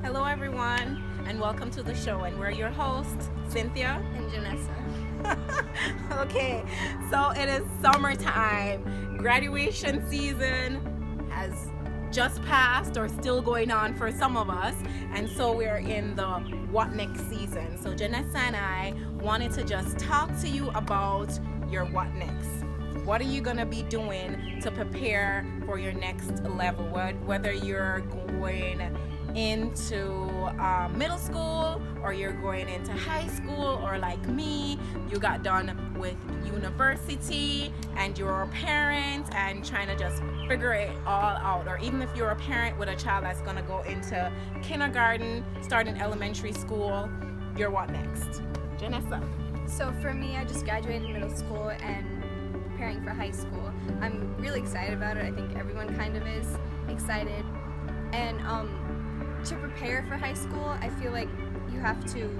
Hello, everyone, and welcome to the show. And we're your hosts, Cynthia and Janessa. Okay, so it is summertime. Graduation season has just passed or still going on for some of us, and so we're in the what next season. So Janessa and I wanted to just talk to you about your what next. What are you gonna be doing to prepare for your next level? Whether you're going into middle school or you're going into high school, or like me, you got done with university and you're a parent and trying to just figure it all out, or even if you're a parent with a child that's going to go into kindergarten, starting elementary school, you're what next? Janessa. So for me, I just graduated middle school and preparing for high school. I'm really excited about it. I think everyone kind of is excited. And to prepare for high school, I feel like you have to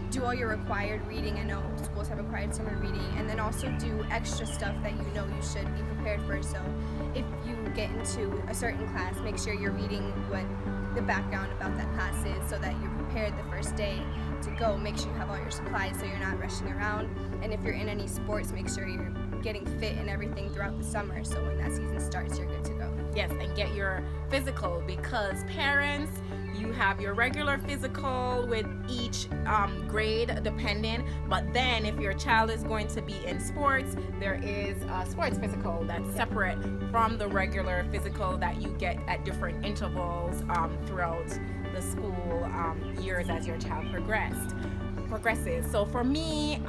do all your required reading. I know schools have required summer reading, and then also do extra stuff that you know you should be prepared for. So if you get into a certain class, make sure you're reading what the background about that class is so that you're prepared the first day to go. Make sure you have all your supplies so you're not rushing around. And if you're in any sports, make sure you're getting fit and everything throughout the summer, so when that season starts, you're good to go. Yes, and get your physical, because parents, you have your regular physical with each grade depending, but then if your child is going to be in sports, there is a sports physical that's separate from the regular physical that you get at different intervals throughout the school years as your child progresses. So for me,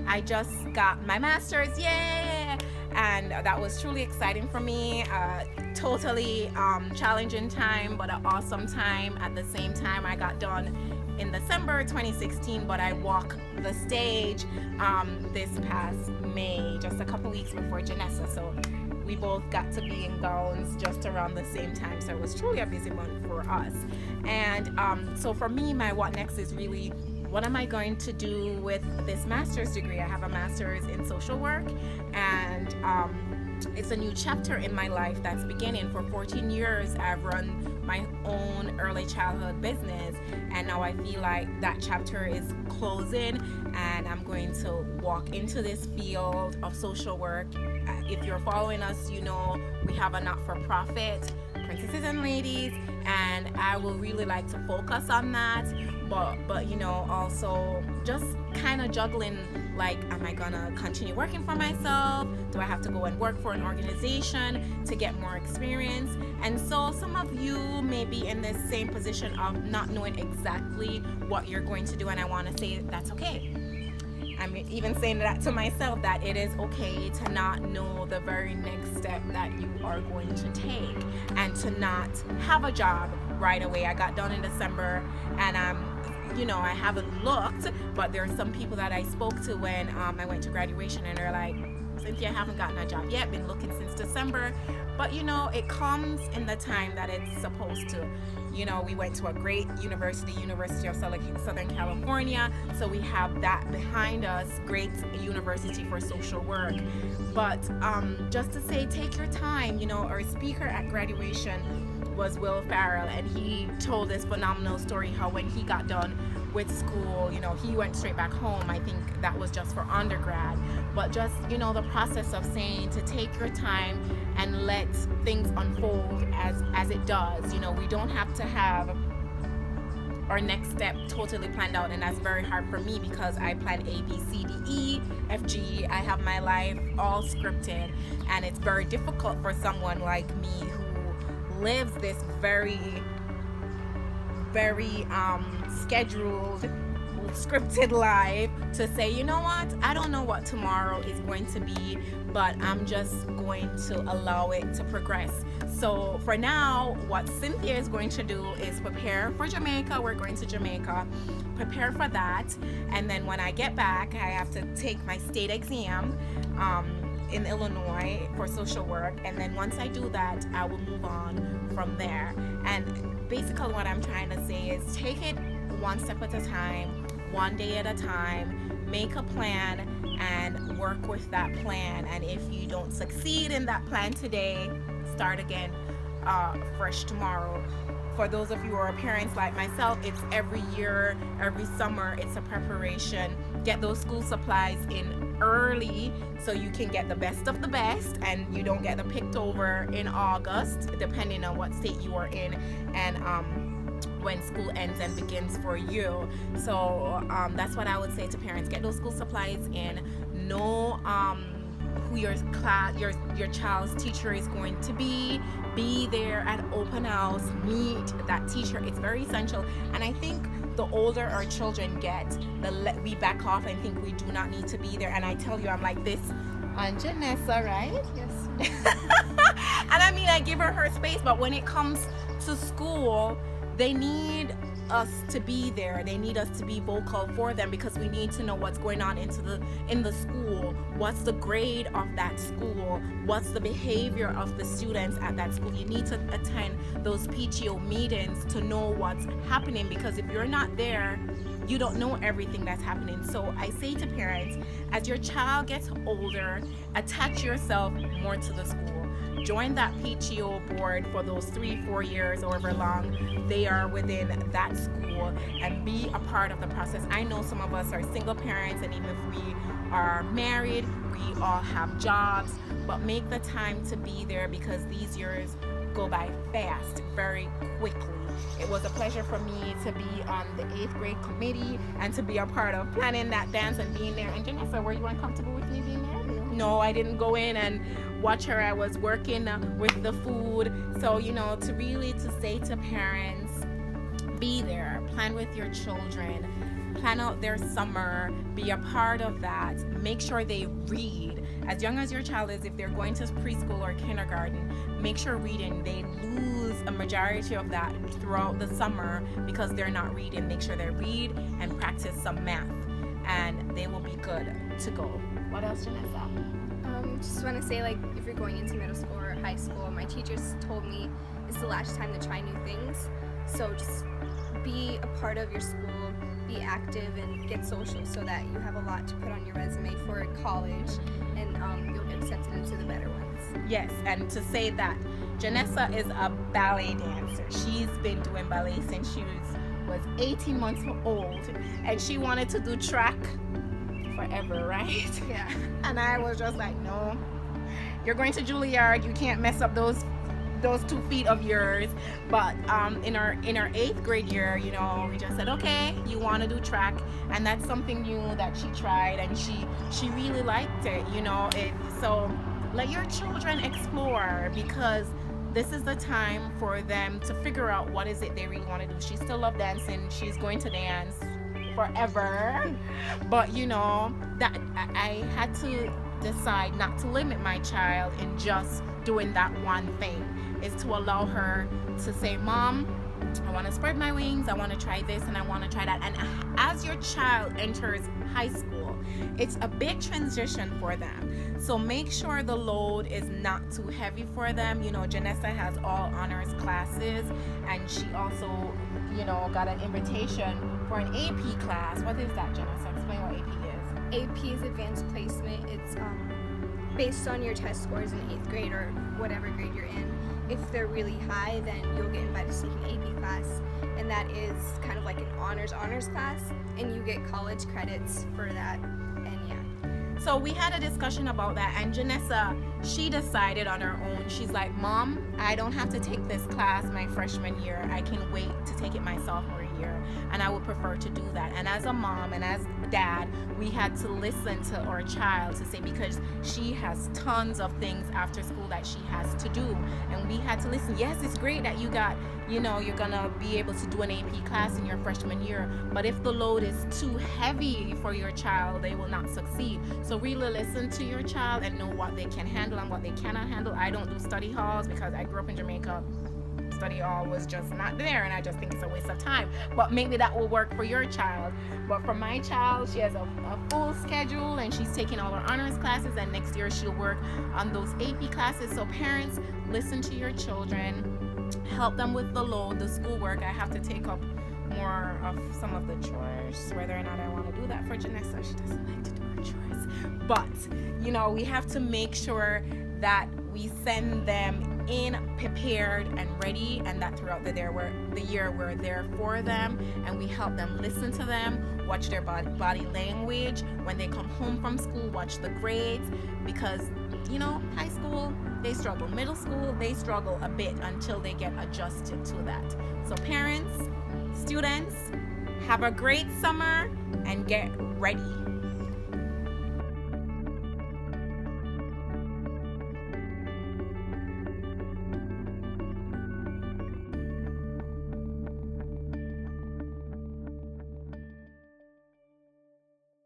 I just got my master's, yay! And that was truly exciting for me. Totally challenging time, but an awesome time. At the same time, I got done in December 2016, but I walked the stage this past May, just a couple weeks before Janessa. So we both got to be in gowns just around the same time. So it was truly a busy month for us. And so for me, my what next is really, what am I going to do with this master's degree? I have a master's in social work, and it's a new chapter in my life that's beginning. For 14 years, I've run my own early childhood business, and now I feel like that chapter is closing, and I'm going to walk into this field of social work. If you're following us, you know we have a not-for-profit, Princesses and Ladies, and I will really like to focus on that, but you know, also just kind of juggling, like, am I gonna continue working for myself? Do I have to go and work for an organization to get more experience? And so some of you may be in this same position of not knowing exactly what you're going to do, and I want to say that's okay. I'm even saying that to myself, that it is okay to not know the very next step that you are going to take, and to not have a job right away. I got done in December, and I haven't looked, but there are some people that I spoke to when I went to graduation, and they're like, Cynthia, I haven't gotten a job yet, been looking since December. But it comes in the time that it's supposed to. We went to a great University of Southern California, so we have that behind us, great university for social work. But just to say, take your time. Our speaker at graduation was Will Farrell, and he told this phenomenal story how when he got done with school, he went straight back home. I think that was just for undergrad, but just the process of saying to take your time and let things unfold as it does. We don't have to have our next step totally planned out, and that's very hard for me because I plan A, B, C, D, E, F, G. I have my life all scripted, and it's very difficult for someone like me who lives this very scheduled, scripted life to say, you know what, I don't know what tomorrow is going to be, but I'm just going to allow it to progress. So for now, what Cynthia is going to do is prepare for Jamaica. We're going to Jamaica, prepare for that, and then when I get back, I have to take my state exam in Illinois for social work, and then once I do that, I will move on from there. And basically what I'm trying to say is take it one step at a time, one day at a time, make a plan and work with that plan. And if you don't succeed in that plan today, start again fresh tomorrow. for those of you who are parents like myself, it's every year, every summer, it's a preparation. Get those school supplies in early so you can get the best of the best and you don't get them picked over in August, depending on what state you are in, and when school ends and begins for you. So that's what I would say to parents: get those school supplies in. Know who your child's teacher is going to be there at open house, meet that teacher. It's very essential. And I think the older our children get, we back off and think we do not need to be there. And I tell you, I'm like this on Janessa, right? Yes. And I mean, I give her space, but when it comes to school, they need us to be there. They need us to be vocal for them, because we need to know what's going on in the school. What's the grade of that school? What's the behavior of the students at that school? You need to attend those PTO meetings to know what's happening, because if you're not there, you don't know everything that's happening. So I say to parents, as your child gets older, attach yourself more to the school. Join that PTO board for those 3-4 years, or however long they are within that school, and be a part of the process. I know some of us are single parents, and even if we are married, we all have jobs, but make the time to be there, because these years go by fast, very quickly. It was a pleasure for me to be on the 8th grade committee and to be a part of planning that dance and being there. And Janessa, were you uncomfortable with me being there? No, I didn't go in and watch her. I was working with the food. So, to say to parents, be there, plan with your children, plan out their summer, be a part of that. Make sure they read. As young as your child is, if they're going to preschool or kindergarten, make sure reading. They lose a majority of that throughout the summer because they're not reading. Make sure they read and practice some math, and they will be good to go. What else, Janessa? Just want to say, if you're going into middle school or high school, my teachers told me it's the last time to try new things. So just be a part of your school, be active, and get social, so that you have a lot to put on your resume for college, and you'll get accepted into the better ones. Yes, and to say that Janessa is a ballet dancer. She's been doing ballet since she was 18 months old, and she wanted to do track forever, right? Yeah. And I was just like, no, you're going to Juilliard, you can't mess up those 2 feet of yours. But in our 8th grade year, we just said, okay, you want to do track, and that's something new that she tried, and she really liked it. So let your children explore, because this is the time for them to figure out what is it they really want to do. She still loves dancing. She's going to dance forever. But that I had to decide not to limit my child in just doing that one thing, is to allow her to say, Mom, I want to spread my wings, I want to try this, and I want to try that. And as your child enters high school, it's a big transition for them. So make sure the load is not too heavy for them. Janessa has all honors classes, and she also, got an invitation for an AP class. What is that, Janessa? Explain what AP is. AP is advanced placement. It's based on your test scores in 8th grade or whatever grade you're in. If they're really high, then you'll get invited to take an AP class, and that is kind of like an honors class, and you get college credits for that. And yeah. So we had a discussion about that, and Janessa, she decided on her own. She's like, Mom, I don't have to take this class my freshman year. I can wait to take it my sophomore year, and I would prefer to do that. And as a mom and as dad, we had to listen to our child to say, because she has tons of things after school that she has to do, and we had to listen. Yes, it's great that you got, you're gonna be able to do an AP class in your freshman year, but if the load is too heavy for your child, they will not succeed. So really listen to your child and know what they can handle and what they cannot handle. I don't do study halls because I grew up in Jamaica. Study hall was just not there, and I just think it's a waste of time. But maybe that will work for your child. But for my child, she has a full schedule, and she's taking all her honors classes, and next year she'll work on those AP classes. So parents, listen to your children, help them with the load, the schoolwork. I have to take up more of some of the chores, whether or not I want to do that for Janessa. She doesn't like to do her chores. But we have to make sure that we send them in, prepared, and ready, and that throughout the year we're there for them, and we help them listen to them, watch their body language. When they come home from school, watch the grades, because high school they struggle, middle school they struggle a bit until they get adjusted to that. So parents, students, have a great summer and get ready.